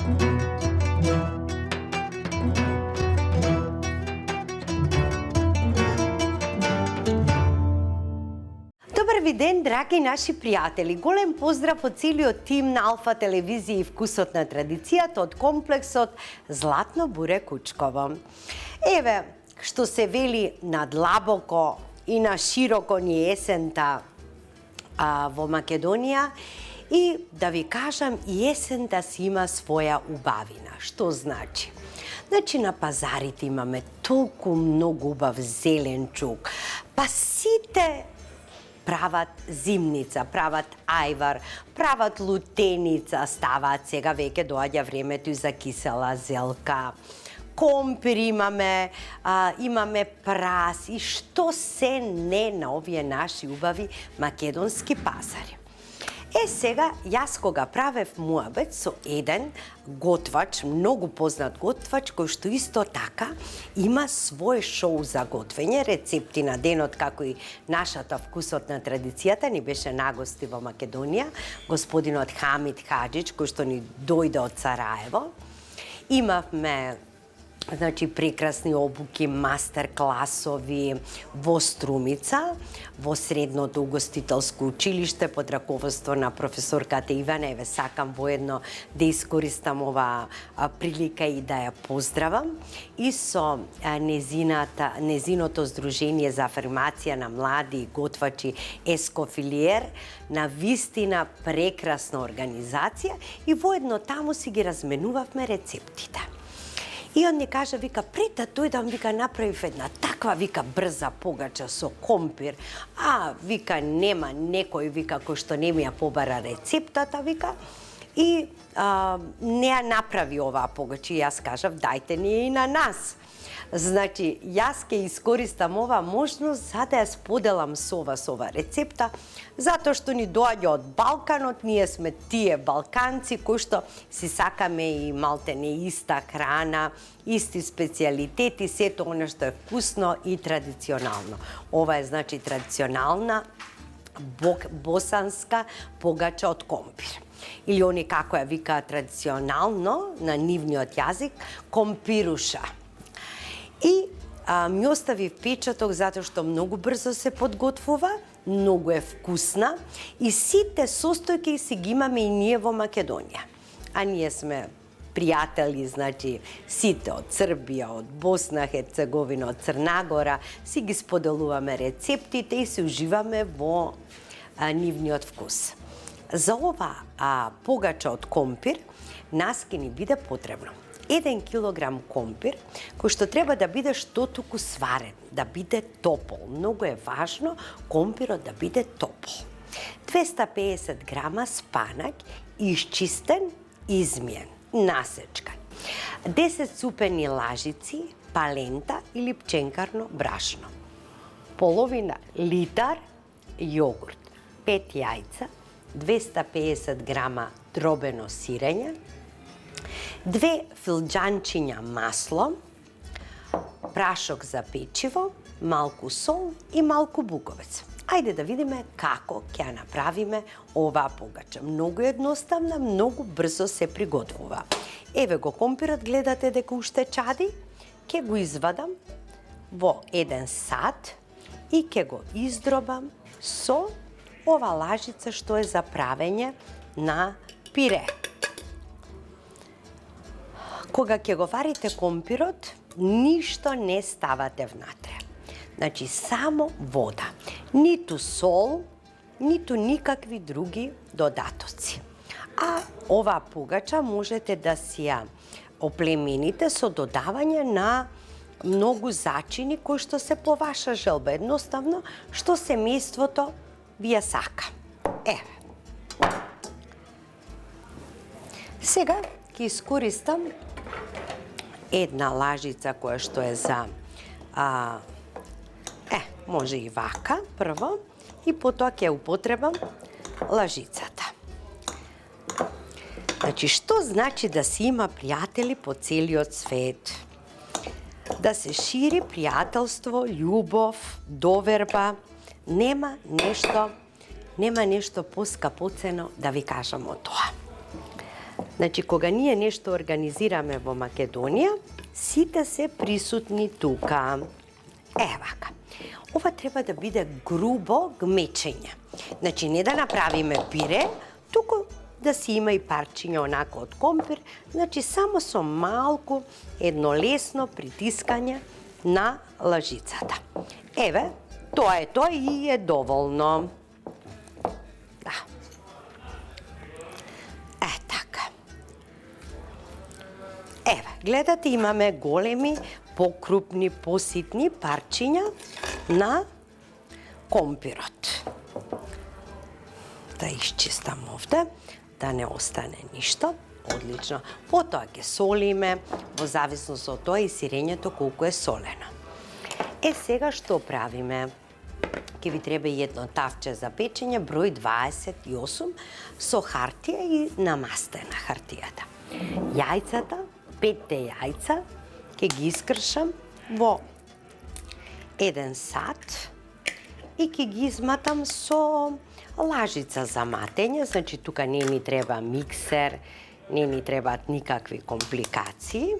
Добар ден, драги наши пријатели. Голем поздрав од целиот тим на Алфа телевизија и Вкусот на традицијата од комплексот Златно буре Кучково. Еве, што се вели надлабоко и на широко ни есента во Македонија, и да ви кажам, есента си има своја убавина. Што значи? Значи, на пазарите имаме толку многу убав зеленчук, па сите прават зимница, прават ајвар, прават лутеница, ставаат, сега веќе доаѓа времето и за кисела зелка. Компир имаме, имаме прас и што се не на овие наши убави македонски пазари. Сега, јас кога правев муабет со еден готвач, многу познат готвач, кој што исто така има свој шоу за готвење, рецепти на денот, како и нашата Вкусот на традицијата, ни беше нагости во Македонија, господинот Хамид Хаџич, кој што ни дојде од Сараево. Имавме прекрасни обуки, мастер-класови во Струмица, во средното угостителско училиште под раководство на професорката Ивана. Еве, сакам воедно да искористам оваа прилика и да ја поздравам и со незиното Здружение за афирмација на млади и готвачи Ескофилиер, на вистина прекрасна организација, и воедно таму си ги разменувавме рецептите. И он ни кажа, вика, пред да дојдам, вика, направив една таква, вика, брза погача со компир, вика, нема некој, вика, кој што не ми ја побара рецептата, вика, и не ја направи оваа погача. И јас кажав, дајте ни и на нас. Значи, јас ке искористам оваа можност за да ја споделам со вас ова рецепта, затоа што ни доаѓа од Балканот, ние сме тие балканци кои што си сакаме и малтене иста храна, исти специјалитети, сето оно што е вкусно и традиционално. Ова е, значи, традиционална босанска погача од компир. Или они како ја викаат традиционално на нивниот јазик, компируша. И ми остави впечаток затоа што многу брзо се подготвува, многу е вкусна и сите состојки си ги имаме и ние во Македонија. А ние сме пријатели, значи, сите од Србија, од Босна, Херцеговина, од Црна Гора, си ги споделуваме рецептите и се уживаме во нивниот вкус. За ова погача од компир нас ќе ни биде потребно 1 килограм компир, кој што треба да биде што туку сварен, да биде топол. Многу е важно компирот да биде топол. 250 грама спанак, исчистен, измиен, насечкан. 10 супени лажици палента или пченкарно брашно. Половина литар јогурт, 5 јајца, 250 грама дробено сирење, 2 филџанчиња масло, прашок за печиво, малку сол и малку буковец. Ајде да видиме како ќе ја направиме оваа погача. Многу едноставна, многу брзо се приготвува. Еве го компирот, гледате дека уште чади, ќе го извадам во еден сад и ќе го издробам со ова лажица што е за правење на пире. Кога ќе го варите компирот, ништо не ставате внатре. Значи, само вода. Ниту сол, ниту никакви други додатоци. А оваа погача можете да си ја оплемените со додавање на многу зачини кои што се по ваша желба. Едноставно, што семејството ви ја сака. Еве. Сега ќе искористам една лажица која што е за може и вака прво и потоа ќе употребам лажицата. Значи, што значи да си има пријатели по целиот свет? Да се шири пријателство, љубов, доверба. Нема нешто поскапоцено да ви кажам од тоа. Значи, кога ние нешто организираме во Македонија, сите се присутни тука. Вака. Ова треба да биде грубо гмечење. Значи, не да направиме пире, туку да си има и парчиња онака од компир, значи само со малку едно лесно притискање на лажицата. Еве, тоа и е доволно. Да. Така. Еве, гледате, имаме големи, покрупни, поситни парчиња на компирот. Да исчистам овде, да не остане ништо. Одлично. Потоа ќе солиме, во зависност од тоа и сирењето колку е солено. Сега што правиме? Ќе ви треба и едно тавче за печење, број 28, со хартија и намастена хартијата. Јајцата, 5 јајца, ќе ги искршам во еден сат и ќе ги изматам со лажица за матење, значи тука не ни треба миксер, не ни требаат никакви компликации.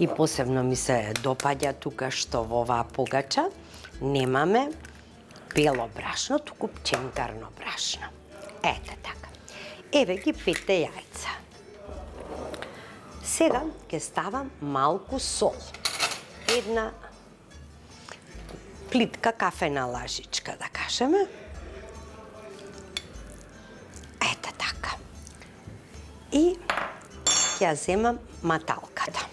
И посебно ми се допаѓа тука што во оваа погача немаме бело брашно, туку пченкарно брашно. Ете така. Еве ги 5 јајца. Сега ќе ставам малку сол. Една плитка кафена лажичка, да кажеме. Ете така. И ќе ја земам маталката.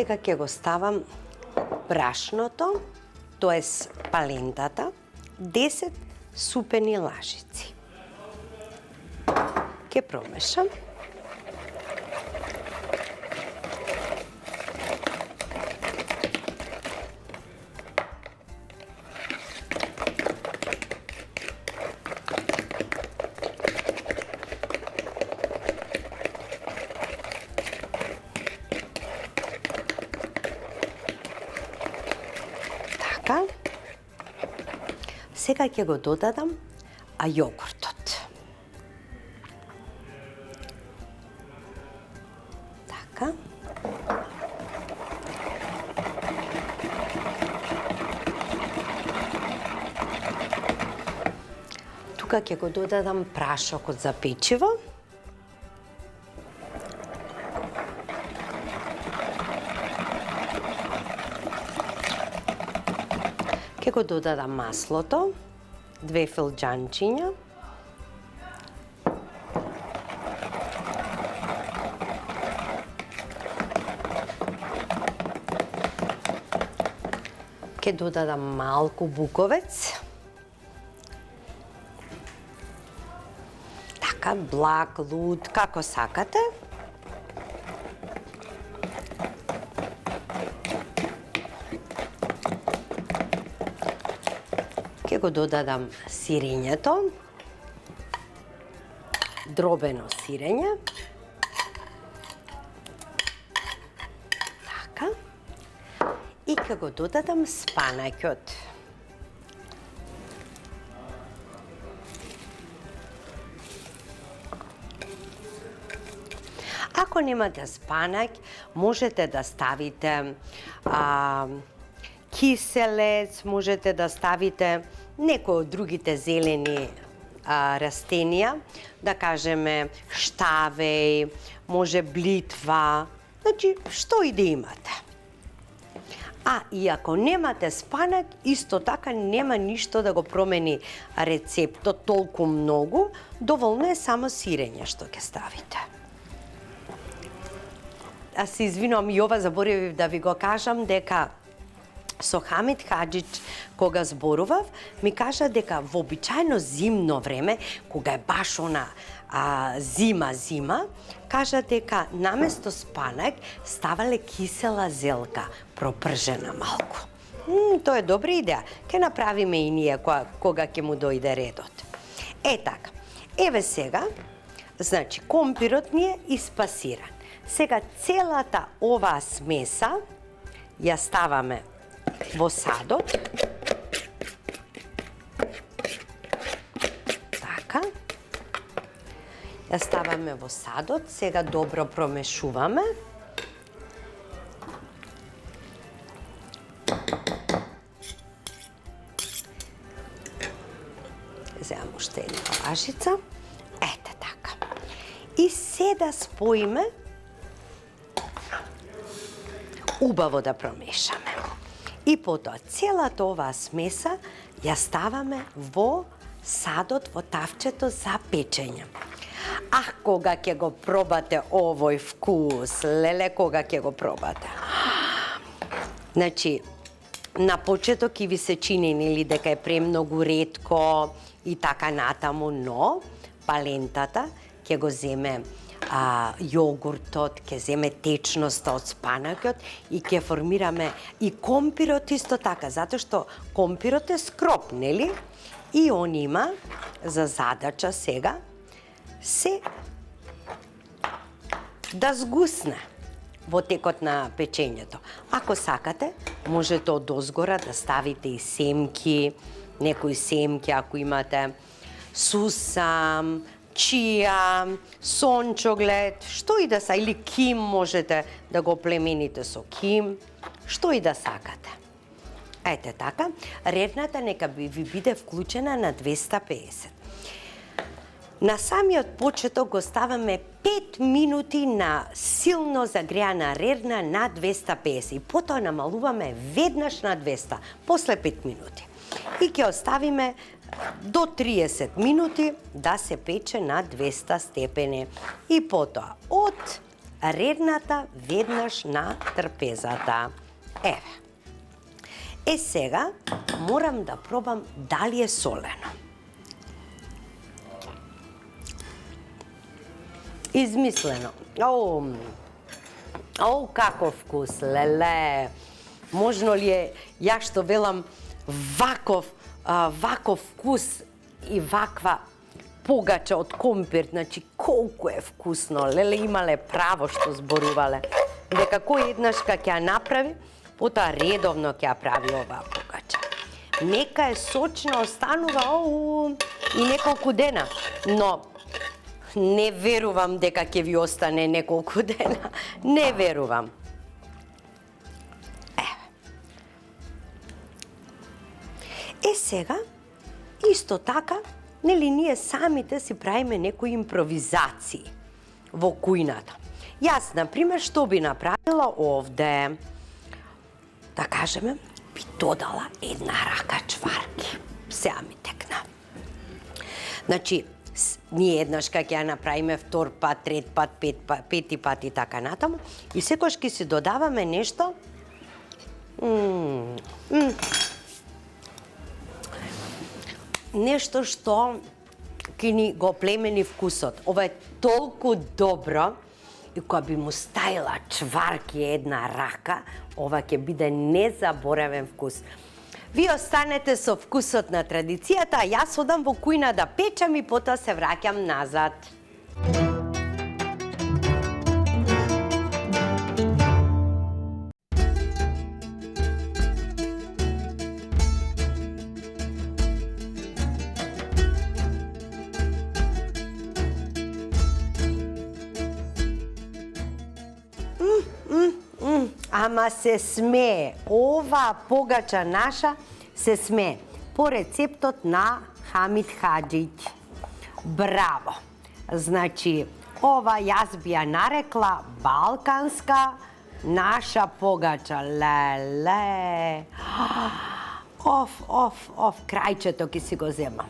Сега ќе го ставам брашното, тоест палентата, 10 супени лажици. Ќе промешам. Сега ќе го додадам јогуртот. Така. Тука ќе го додадам прашокот за печиво. Ќе го додадам маслото, 2 филџанчиња. Ќе додадам малку буковец. Така, благ, луд, како сакате. Ќе го додадам сирењето, дробено сирење. Така. И ќе го додадам спанаќот. Ако немате спанаќ, можете да ставите киселец, можете да ставите некои од другите зелени растенија, да кажеме штавеј, може блитва, значи што и да имате. И ако немате спанаќ, исто така нема ништо да го промени рецептот толку многу, доволно е само сирење што ќе ставите. Се извинувам, и ова заборавив да ви го кажам, дека со Хамид Хаџич, кога зборував, ми кажа дека во обичајно зимно време, кога е баш она зима, кажа дека наместо спанак ставале кисела зелка, пропржена малку. Тоа е добра идеја. Ке направиме и ние кога ќе му дојде редот. Така, еве сега, значи, компирот ни е испасиран. Сега целата оваа смеса ја ставаме во садот. Така. Ја ставаме во садот, сега добро промешуваме. Земам уште една лажица. Ете така. И се да споиме, убаво да промешаме. И потоа целата оваа смеса ја ставаме во садот, во тавчето за печење. Кога ќе го пробате овој вкус, леле, кога ќе го пробате. Значи, на почеток ќе ви се чини, нели, дека е премногу ретко и така натаму, но палентата ќе го земе јогуртот, ќе земе течноста од спанакот и ќе формираме и компирот исто така, затоа што компирот е скроп, нели? И он има за задача сега се да сгусне во текот на печењето. Ако сакате, можете од озгора да ставите и семки, некои семки, ако имате сусам, чија, сончоглед, што и да са, или ким можете да го племените со ким, што и да сакате. Ете така, рерната нека ви биде вклучена на 250. На самиот почеток го ставаме 5 минути на силно загреана рерна на 250 и потоа намалуваме веднаш на 200, после 5 минути. И ќе оставиме до 30 минути да се пече на 200 степени. И потоа од рерната веднаш на трпезата. Еве. Сега морам да пробам дали е солено. Измислено. Каков вкус, леле. Можно ли е, ја што велам, ваков вкус и ваква погача од компир, значи колку е вкусно, леле, имале право што зборувале. Дека кој еднаш ќе ја направи, потоа редовно ќе ја прави оваа погача. Нека е сочна, останува и неколку дена, но не верувам дека ќе ви остане неколку дена. Не верувам. Сега, исто така, нели ние самите си правиме некои импровизации во кујната. Јас, например, што би направила овде? Да кажеме, би додала една рака чварки. Сега ми текна. Значи, ние еднаш кога ќе ја направиме втор пат, трет пат, пети пат и така натаму, и секојаш ќе си додаваме нешто нешто што ќе ни го племени вкусот. Ова е толку добро и кога би му ставила чварки една рака, ова ќе биде незаборавен вкус. Ви останете со вкусот на традицијата, а јас одам во кујна да печам и потоа се враќам назад. Ама се смее. Ова погача наша се смее. По рецептот на Хамид Хаџич. Браво! Значи, ова јас би ја нарекла балканска наша погача. Леле! Крајчето ќе си го земам.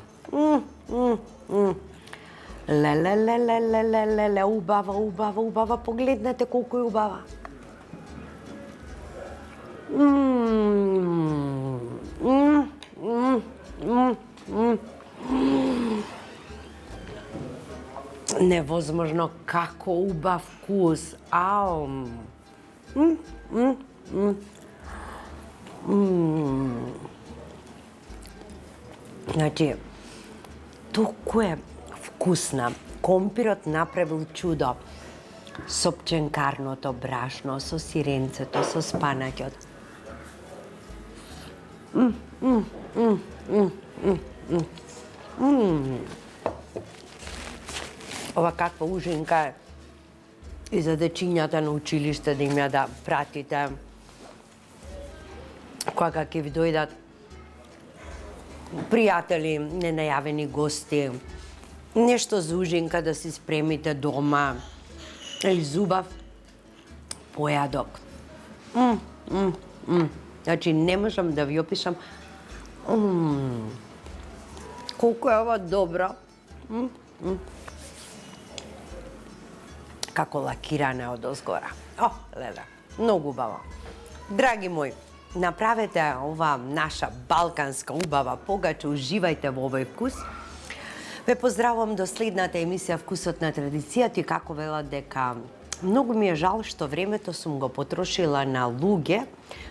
Леле, убава, погледнете колку е убава. Невозможно како убав вкус. Ау. Значи, толку е вкусна. Компирот направил чудо. Со пченкарното брашно, со сиренцето, со спанаќот. Ова каква ужинка е и за дечињата на училиште да им ја да пратите кога ќе ви дојдат пријатели, ненајавени гости, нешто за ужинка да си спремите дома или зубав појадок. Значи, не можам да ви опишам колку е ова добро. Како лакиране од озгора. О, леле, многу убаво. Драги мои, направете ова наша балканска убава погача, уживајте во овој вкус. Ве поздравувам до следната емисија Вкусот на традицијата и како велат дека многу ми е жал што времето сум го потрошила на луѓе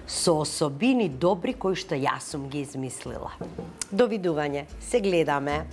со особини добри кои што јас сум ги измислила. Довидување, се гледаме.